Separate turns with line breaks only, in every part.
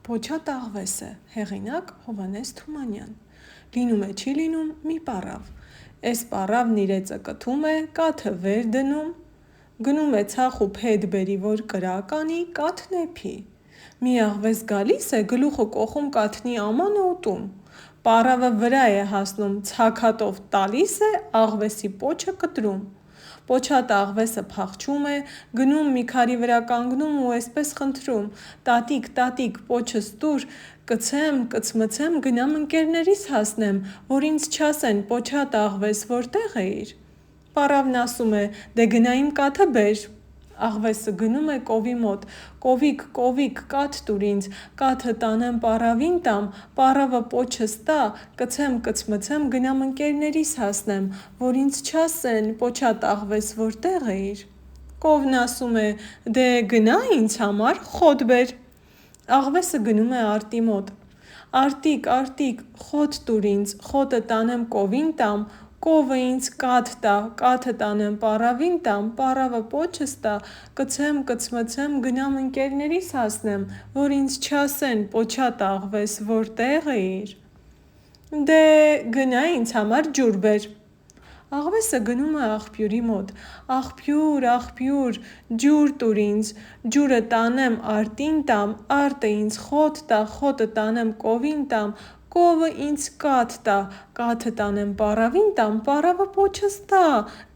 Պոչատ աղվեսը, հեղինակ Հովհաննես Թումանյան։ Լինում է չի լինում մի պառավ, էս պառավն իրեցը կթում է, կաթը վեր դնում, գնում է ցախ ու փեդ բերի, որ կրականի, կաթն էփի։ Մի աղվես գալիս է, գլուխը կոխում կաթնի ամանը ուտում, պառավը վրա է հասնում, ցաքատով տալիս է, աղվեսի պոչը կտրում։ Պոչատ աղվեսը փախչում է, գնում մի քարի վրա կանգնում ու այսպես խնդրում. տատիկ, պոչս տուր, կցեմ, կցմցեմ, գնամ ընկերներիս հասնեմ, որ ինձ չասեն պոչատ աղվես որտեղ էիր։ Պառավն ասում է, դե գնա իմ կաթը բեր։ Աղվեսը գնում է կովի մոտ, կովիկ, կաթ տուր ինձ, կաթը տանեմ պառավին տամ, պառավը պոչս տա, կցեմ, կցմցեմ, գնամ ընկերներիս հասնեմ, որ ինձ չասեն պոչատ աղվես որտեղ էիր։ Կովն ասում է, դե գնա ինձ համար խոտ բեր։ Աղվեսը գնում է արտի մոտ, արտիկ, խոտ տուր ինձ, խոտը տանեմ կովին տամ, կովը ինձ կաթ տա, կաթը տանեմ պառավին տամ, պառավը պոչս տա, կցեմ, կցմցեմ, գնամ ընկերներիս հասնեմ, որ ինձ չասեն պոչատ աղվես որտեղ էիր։ Դե գնա ինձ համար ջուր բեր։ Աղվեսը գնում է աղբյուրի մոտ, աղբյուր, ջուր տուր ինձ, ջուրը տանեմ արտին տամ, արտը ինձ խոտ տա, խոտը տանեմ կովին տամ, կովը ինձ կաթ տա, կաթը տանեմ պառավին տամ, պառավը պոչս տա,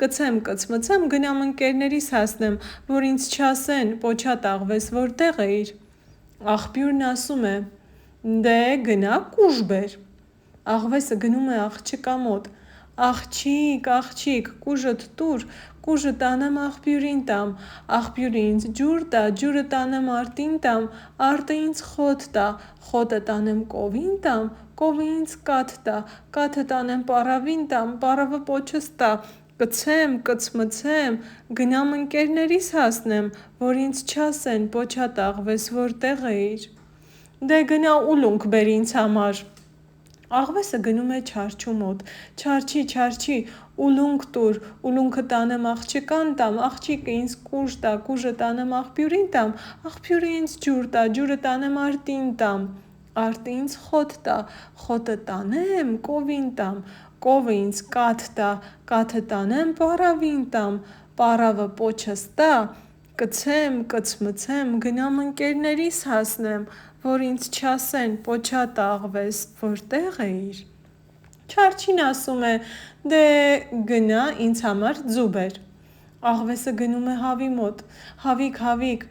կցեմ, կցմցեմ, գնամ ընկերներիս հասնեմ, որ ինձ չասեն պոչատ աղվես որտեղ էիր։ Աղբյուրն ասում է, դե գնա կուժ բեր։ Աղվեսը գնում է աղջկա մոտ, աղջիկ, կուժդ տուր, կուժը տանեմ աղբյուրին տամ, աղբյուրը ինձ ջուր տա, ջուրը տանեմ արտին տամ, արտը ինձ խոտ տա, խոտը տանեմ կովին տամ, կովը ինձ կաթ տա, կաթը տանեմ պառավին տամ, պառավը պոչս տա, կցեմ, կցմցեմ, գնամ ընկերներիս հասնեմ, որ ինձ չասեն պոչատ աղվես որտեղ էիր։ Դե գնա ուլունք բեր ինձ համար։ Աղվեսը գնում է չարչու մոտ, չարչի, ուլունք տուր, ուլունքը տանեմ աղջկան տամ, աղջիկը ինձ կուժ տա, կուժը տանեմ աղբյուրին տամ, աղբյուրը ինձ ջուր տա, ջուրը տանեմ արտին տամ, արտը ինձ խոտ տա, խոտը տանեմ կովին տամ, կովը ինձ կաթ տա, կաթը տանեմ պառավին տամ, պառավը պոչս տա, կցեմ, կցմցեմ, գնամ ընկերներիս հասնեմ, որ ինձ չասեն պոչատ աղվես որտեղ էիր։ Չարչին ասում է, դե գնա ինձ համար ձու բեր։ Աղվեսը գնում է հավի մոտ, հավիկ,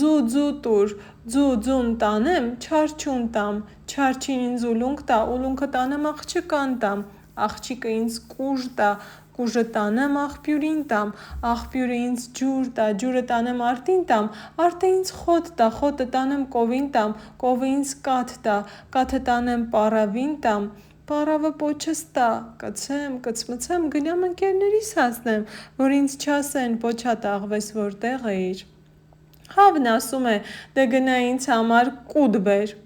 ձու տուր, ձուն տանեմ, չարչուն տամ, չարչին ինձ ուլունք տա, ուլունքը տանեմ աղջկան տամ, աղջիկը ինձ կուժ տա, կուժը տանեմ աղբյուրին տամ, աղբյուրը ինձ ջուր տա, ջուրը տանեմ արտին տամ, արտը ինձ խոտ տա, խոտը տանեմ կովին տամ, կովը ինձ կաթ տա, կաթը տանեմ պառավին տամ, պառավը պոչս տա, կցեմ, կցմցեմ, գնամ ընկերներիս հասնեմ, որ ինձ չասեն պոչատ աղվես որտեղ էիր։ Հավն ասում է, դե գնա ինձ համար կուտ բեր։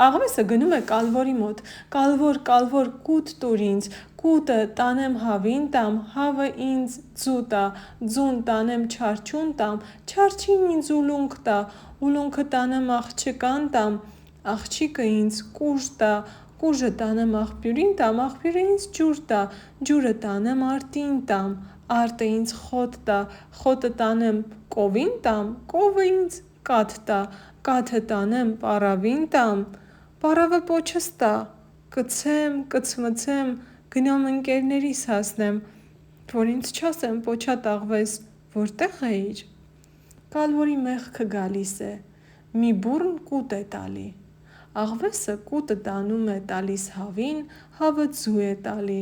Աղվեսը գնում է կալվորի մոտ, կալվոր, կուտ տուր ինձ, կուտը տանեմ հավին տամ, հավը ինձ ձու տա, ձուն տանեմ չարչուն տամ, չարչին ինձ ուլունք տա, ուլունքը տանեմ աղջկան տամ, աղջիկը ինձ կուժ տա, կուժը տանեմ աղբյուրին տամ, աղբյուրը ինձ ջուր տա, ջուրը տանեմ արտին տամ, արտը ինձ խոտ տա, խոտը տանեմ կովին տամ, կովը ինձ կաթ տա, կաթը տանեմ պառավին տամ, պառավը պոչս տա, կցեմ, կցմցեմ, գնամ ընկերներիս հասնեմ, որ ինձ չասեն պոչատ աղվես որտեղ էիր։ Կալվորի մեղքը գալիս է, մի բուռն կուտ է տալի։ Աղվեսը կուտը տանում է տալիս հավին, հավը ձու է տալի,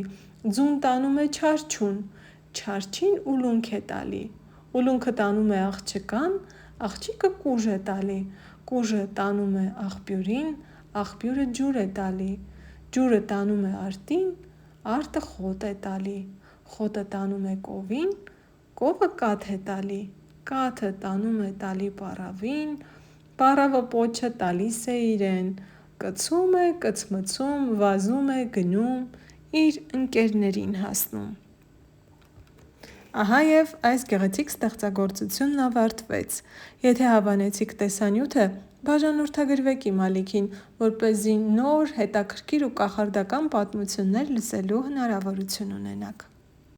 ձուն տանում է չարչուն, չարչին ուլունք է տալի, ուլունքը տանում է աղջկան, աղջիկը կուժ է տալի, կուժը տանում է աղբյուրին, աղբյուրը ջուր է տալի, ջուրը տանում է արտին, արտը խոտ է տալի, խոտը տանում է կովին, կովը կաթ է տալի, կաթը տանում է տալի պառավին, պառավը պոչը տալիս է իրեն, կցում է, կցմցում, վազում է, գնում, իր ընկերներին հասնում։ Ահա և այս գեղեցիկ ստեղծագործությունն ավարտվեց։ Եթե հավանեցիք տեսանյութը, Բաժանորդագրվեք իմ ալիքին, որպեսզի նոր, հետաքրքիր ու կախարդական պատմություններ լսելու հնարավորություն ունենաք։